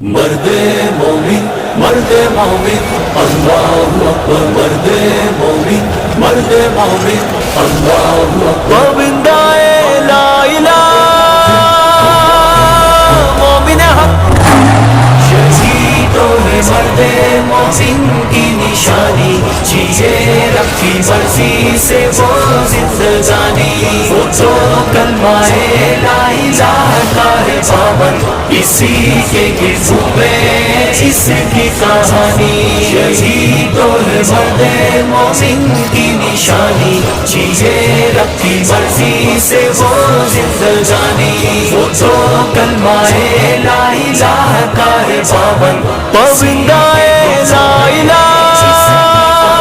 مرد مومن اللہ اکبر، مرد مومن اللہ اکبر، گووندائے لا الہ مومن حق، شہیدوں نے مرد مومن کی نشانی، جیے رکھی مرضی سے وہ زندگانی، وہ تو کلمہ لا الہ کا ہے پابند، اسی کے گرد میں اس کی کہانی، شہیدوں نے مرد مومن کی نشانی، جیے رکھی مرضی سے وہ زندگانی، وہ تو کلمہ لا الہ کا ہے پابند، گووندائے لا الہ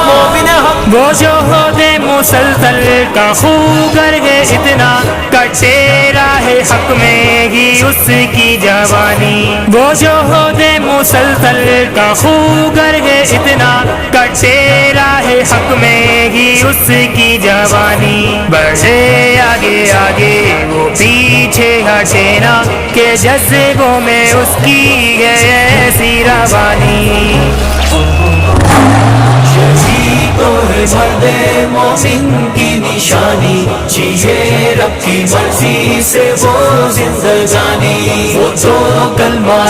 مومن حق، وہ جو عہدِ مسلسل کا خوگر ہے اتنا، کٹے راہ حق میں ہی اس کی جوانی، وہ جو عہدِ مسلسل کا خوگر ہے اتنا، کٹے راہ حق میں ہی اس کی جوانی، بڑھے آگے آگے وہ پیچھے ہٹے نہ، کہ جذبوں میں اس کی ہے ایسی روانی، شہیدوں نے مرد مومن کی نشانی، جیے رکھی مرضی سے وہ زندگانی، وہ تو کلمہ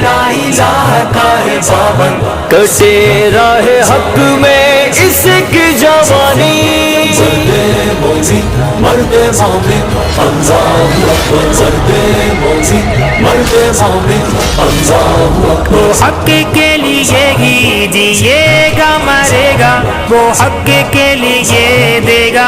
لا الہ کا ہے پابند، کٹے راہ حق میں اس کی جوانی، مرد مومن اللہ اکبر، مرد مومن اللہ اکبر، وہ حق کے لیے ہی جیے گا مرے گا، وہ حق کے لیے دے گا